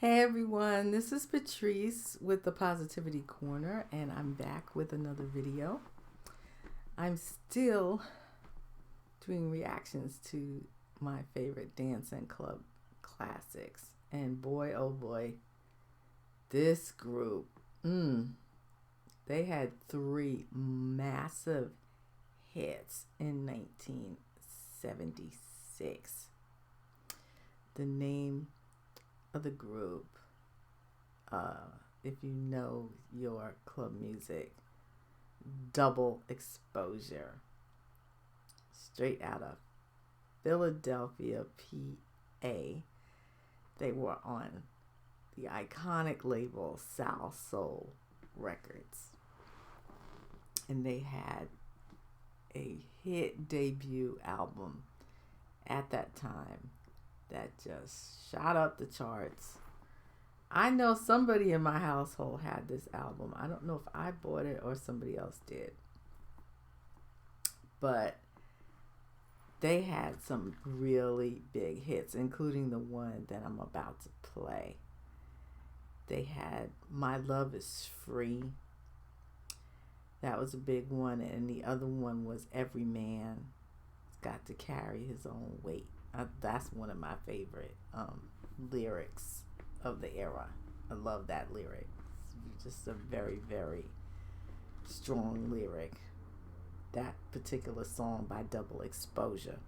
Hey everyone, this is Patrice with the Positivity Corner, and I'm back with another video. I'm still doing reactions to my favorite dance and club classics, and boy oh boy, this group, they had three massive hits in 1976. The name of the group, if you know your club music, Double Exposure, straight out of Philadelphia, PA. They were on the iconic label South Soul Records, and they had a hit debut album at that time that just shot up the charts. I know somebody in my household had this album. I don't know if I bought it or somebody else did. But they had some really big hits, including the one that I'm about to play. They had My Love Is Free. That was a big one. And the other one was Every Man's Got to Carry His Own Weight. That's one of my favorite lyrics of the era. I love that lyric. It's just a very, very strong lyric. That particular song by Double Exposure.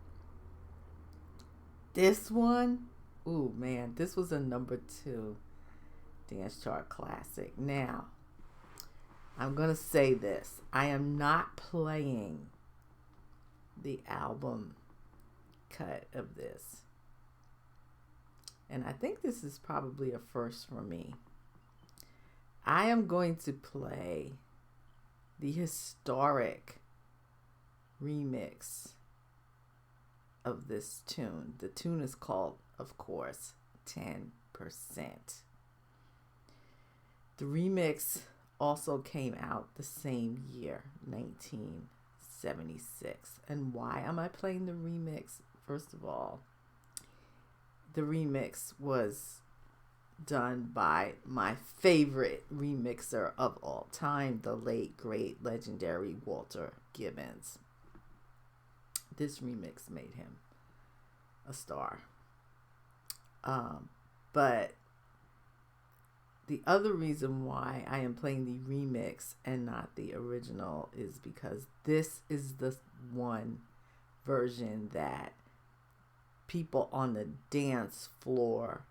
This one, ooh man, this was a #2 dance chart classic. Now, I'm going to say this. I am not playing the album cut of this, and I think this is probably a first for me. I am going to play the historic remix of this tune. The tune is called, of course, 10%. The remix also came out the same year, 1976. And why am I playing the remix? First of all, the remix was done by my favorite remixer of all time, the late, great, legendary Walter Gibbons. This remix made him a star. But the other reason why I am playing the remix and not the original is because this is the one version that people on the dance floor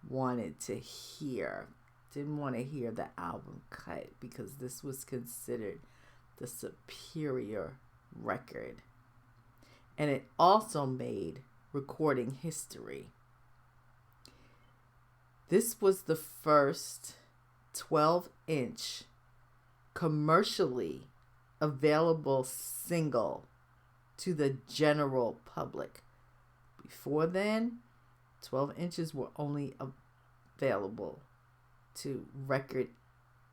wanted to hear. Didn't want to hear the album cut because this was considered the superior record. And it also made recording history. This was the first 12-inch commercially available single to the general public. Before then, 12 inches were only available to record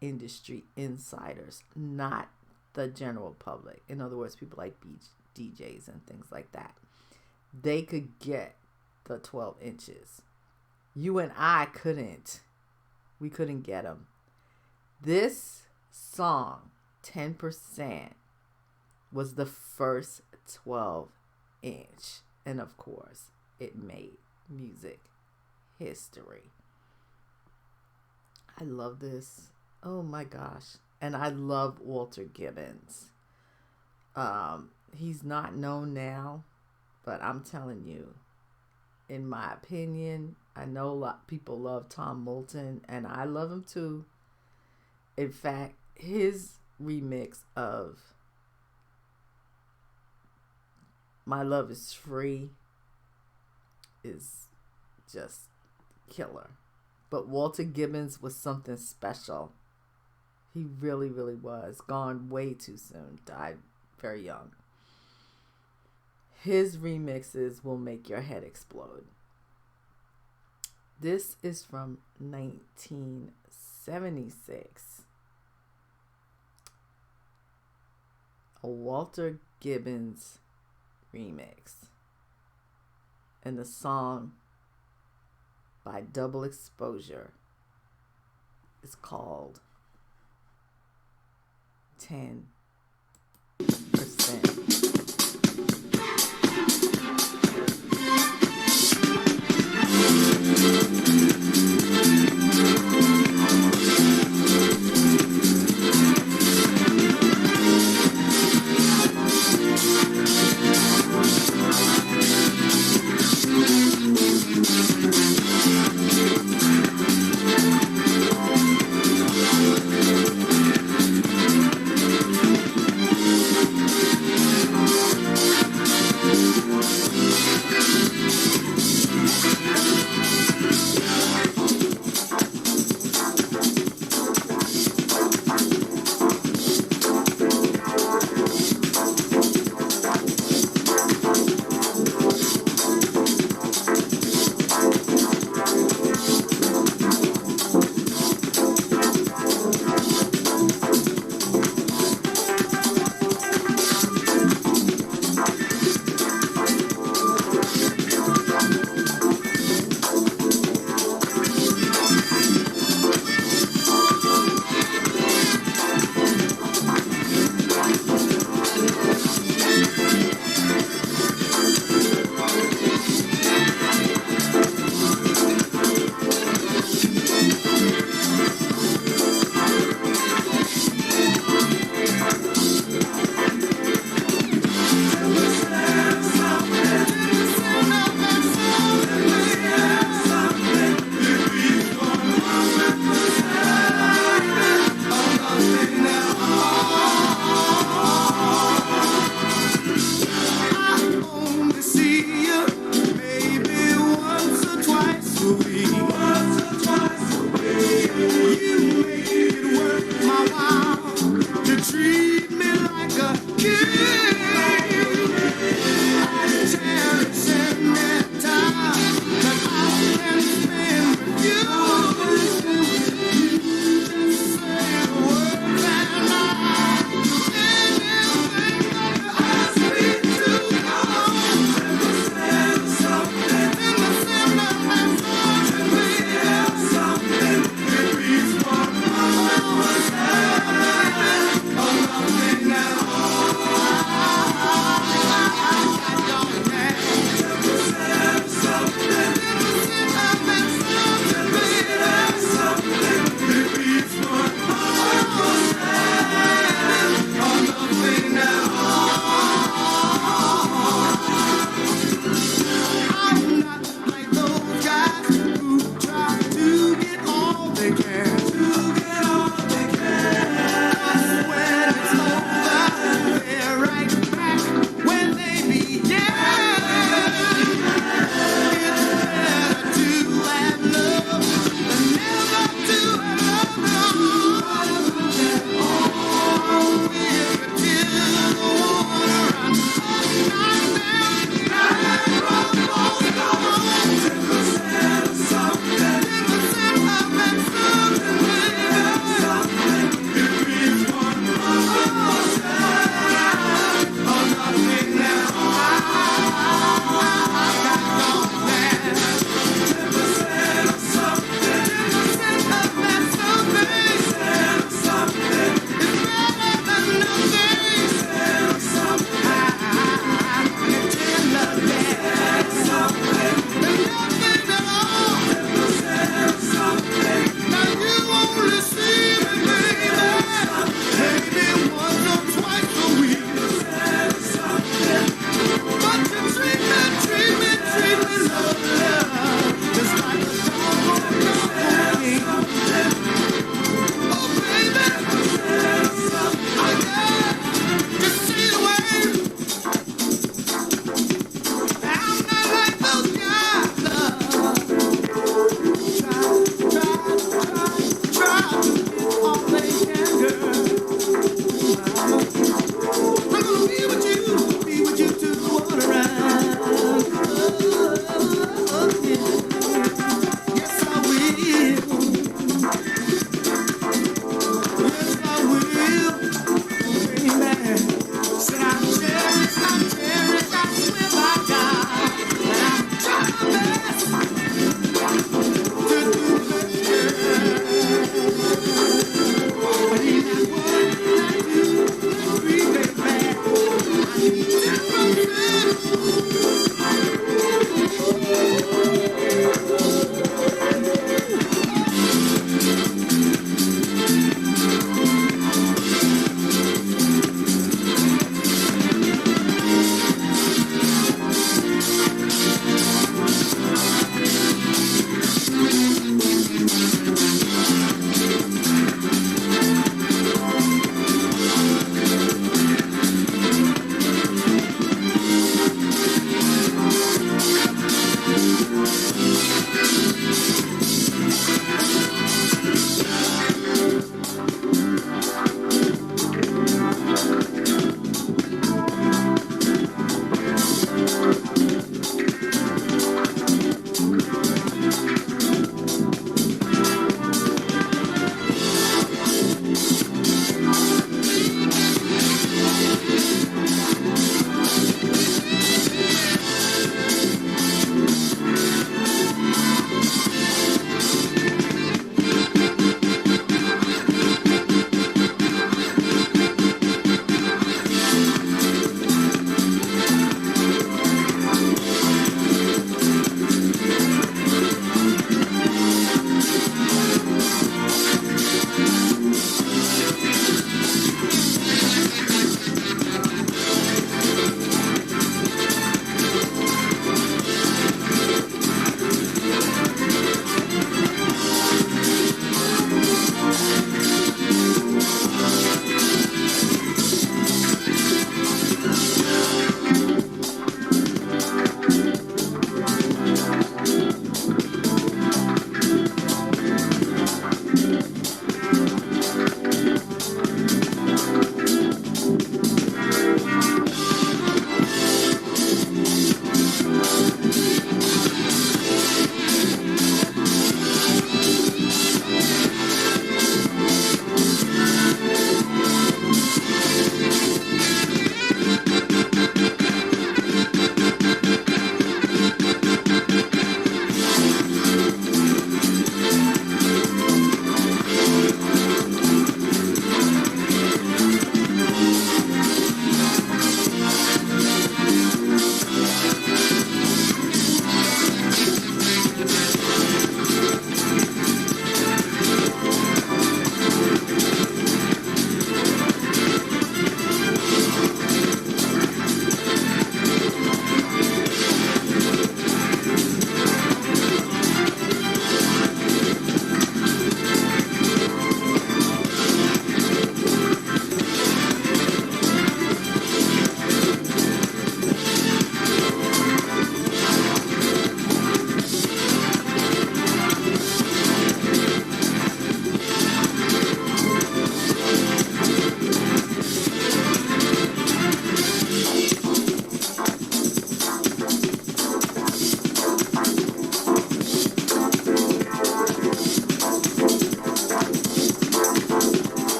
industry insiders, not the general public. In other words, people like DJs and things like that. They could get the 12 inches. You and I couldn't. We couldn't get them. This song, 10%, was the first 12-inch. And of course, it made music history. I love this. Oh my gosh. And I love Walter Gibbons. He's not known now, but I'm telling you, in my opinion, I know a lot of people love Tom Moulton, and I love him too. In fact, his remix of My Love Is Free is just killer. But Walter Gibbons was something special. He really, really was. Gone way too soon. Died very young. His remixes will make your head explode. This is from 1976. A Walter Gibbons remix. And the song by double exposure is called 10%.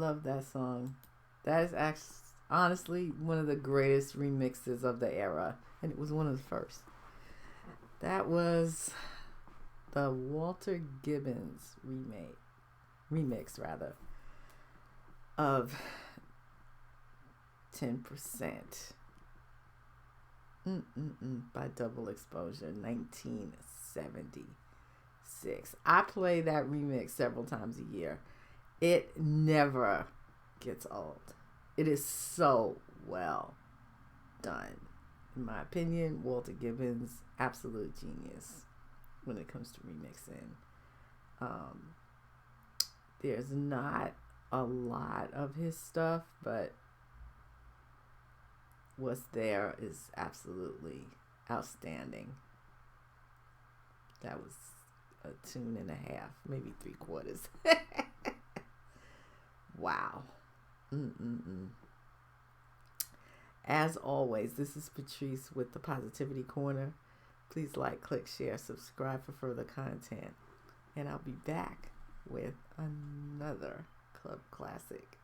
love that song. That is actually, honestly, one of the greatest remixes of the era. And it was one of the first. That was the Walter Gibbons remix of 10% by Double Exposure, 1976. I play that remix several times a year. It never gets old. It is so well done. In my opinion, Walter Gibbons, absolute genius when it comes to remixing. There's not a lot of his stuff, but what's there is absolutely outstanding. That was a tune and a half, maybe 3/4. Wow. As always, this is Patrice with the Positivity Corner. Please like, click, share, subscribe for further content. And I'll be back with another club classic.